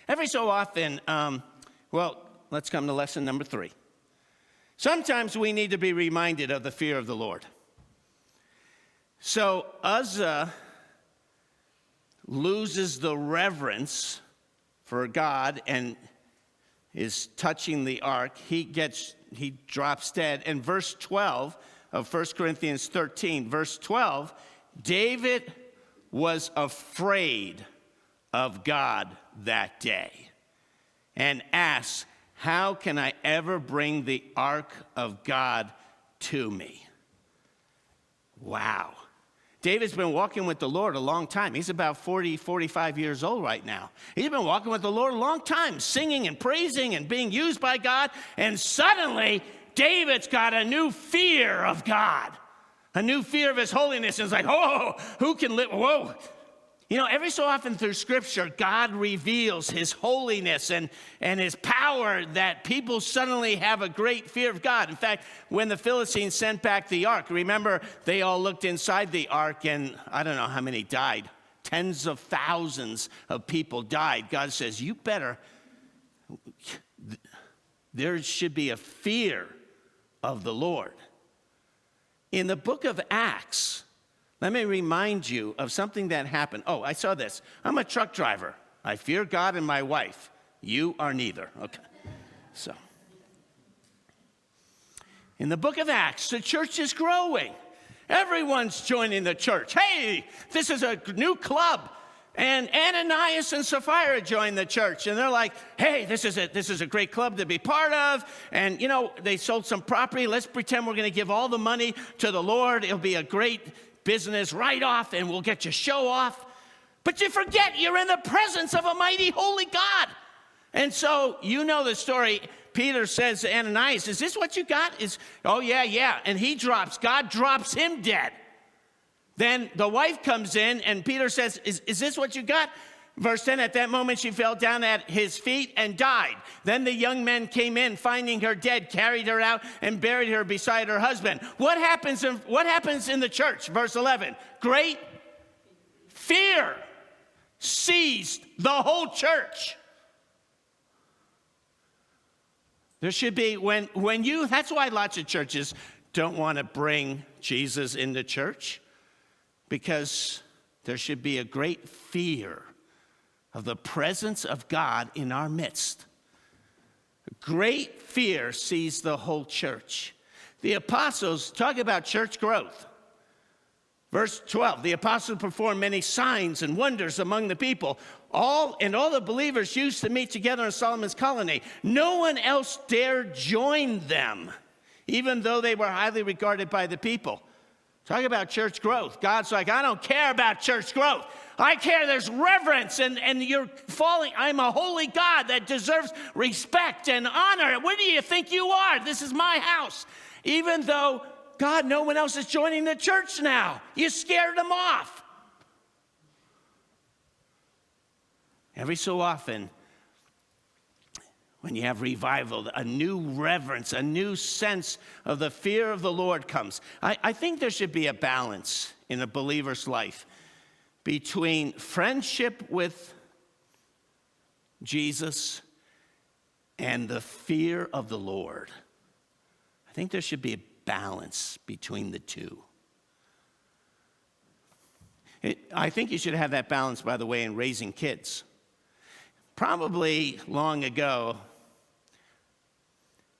Every so often, let's come to lesson number 3. Sometimes we need to be reminded of the fear of the Lord. So Uzzah loses the reverence for God and is touching the ark. He drops dead. And verse 12 of 1 Corinthians 13, verse 12, David was afraid of God that day and asked, how can I ever bring the ark of God to me? Wow. David's been walking with the Lord a long time. He's about 40, 45 years old right now. He's been walking with the Lord a long time, singing and praising and being used by God. And suddenly, David's got a new fear of God, a new fear of his holiness. And it's like, oh, who can live? Whoa. You know, every so often through Scripture, God reveals his holiness and his power that people suddenly have a great fear of God. In fact, when the Philistines sent back the ark, remember, they all looked inside the ark and I don't know how many died. Tens of thousands of people died. God says, there should be a fear of the Lord. In the book of Acts, let me remind you of something that happened. Oh, I saw this. I'm a truck driver. I fear God and my wife. You are neither. Okay. So, in the book of Acts, the church is growing. Everyone's joining the church. Hey, this is a new club. And Ananias and Sapphira joined the church. And they're like, hey, this is a great club to be part of. And, you know, they sold some property. Let's pretend we're going to give all the money to the Lord. It'll be a great business write-off, and we'll get you show off. But you forget you're in the presence of a mighty holy God. And so you know the story. Peter says to Ananias, is this what you got? Oh, yeah. And God drops him dead. Then the wife comes in, and Peter says, is this what you got? Verse 10, at that moment she fell down at his feet and died. Then the young men came in, finding her dead, carried her out, and buried her beside her husband. What happens in the church? Verse 11, great fear seized the whole church. There should be, that's why lots of churches don't want to bring Jesus into church, because there should be a great fear of the presence of God in our midst. Great fear seized the whole church. The apostles talk about church growth. Verse 12, the apostles performed many signs and wonders among the people. All the believers used to meet together in Solomon's colony. No one else dared join them, even though they were highly regarded by the people. Talk about church growth. God's like, I don't care about church growth. I care there's reverence and you're falling. I'm a holy God that deserves respect and honor. Where do you think you are? This is my house. Even though, God, no one else is joining the church now. You scared them off. Every so often, when you have revival, a new reverence, a new sense of the fear of the Lord comes. I think there should be a balance in a believer's life between friendship with Jesus and the fear of the Lord. I think there should be a balance between the two. I think you should have that balance, by the way, in raising kids. Probably long ago,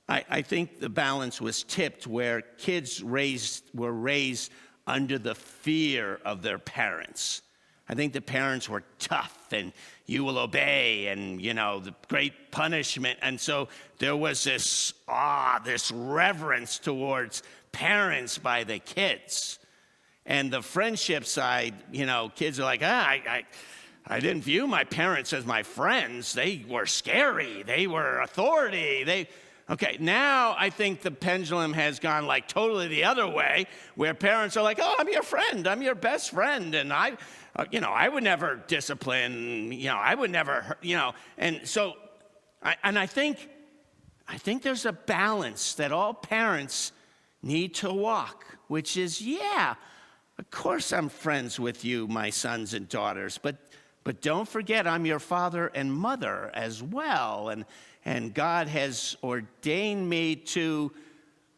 I think the balance was tipped where kids were raised under the fear of their parents. I think the parents were tough and you will obey and, the great punishment. And so there was this reverence towards parents by the kids. And the friendship side, kids are like, I didn't view my parents as my friends. They were scary. They were authority. Okay, now I think the pendulum has gone like totally the other way, where parents are like, oh, I'm your friend. I'm your best friend. And I would never discipline, I would never, And so, I think there's a balance that all parents need to walk, which is, of course I'm friends with you, my sons and daughters, but But don't forget, I'm your father and mother as well. And God has ordained me to,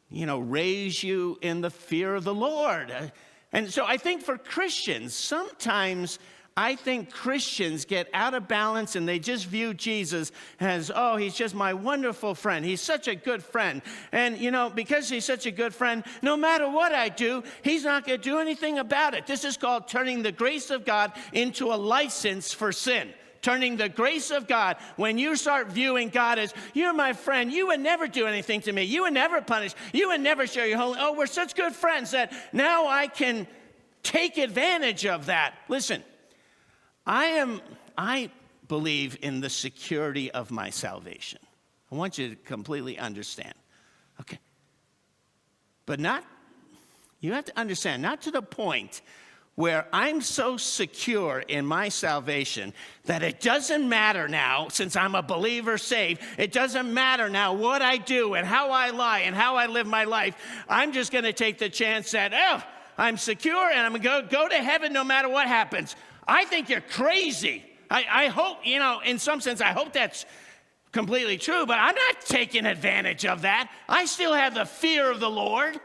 raise you in the fear of the Lord. And so I think for Christians, sometimes I think Christians get out of balance and they just view Jesus as, oh, he's just my wonderful friend. He's such a good friend. And, because he's such a good friend, no matter what I do, he's not going to do anything about it. This is called turning the grace of God into a license for sin. Turning the grace of God, when you start viewing God as, you're my friend, you would never do anything to me, you would never punish, you would never share your holy, oh, we're such good friends that now I can take advantage of that. Listen, I believe in the security of my salvation. I want you to completely understand. Okay. But you have to understand, not to the point where I'm so secure in my salvation that it doesn't matter now, since I'm a believer saved, it doesn't matter now what I do and how I lie and how I live my life. I'm just going to take the chance that, I'm secure and I'm going to go to heaven no matter what happens. I think you're crazy. I hope, in some sense, I hope that's completely true, but I'm not taking advantage of that. I still have the fear of the Lord.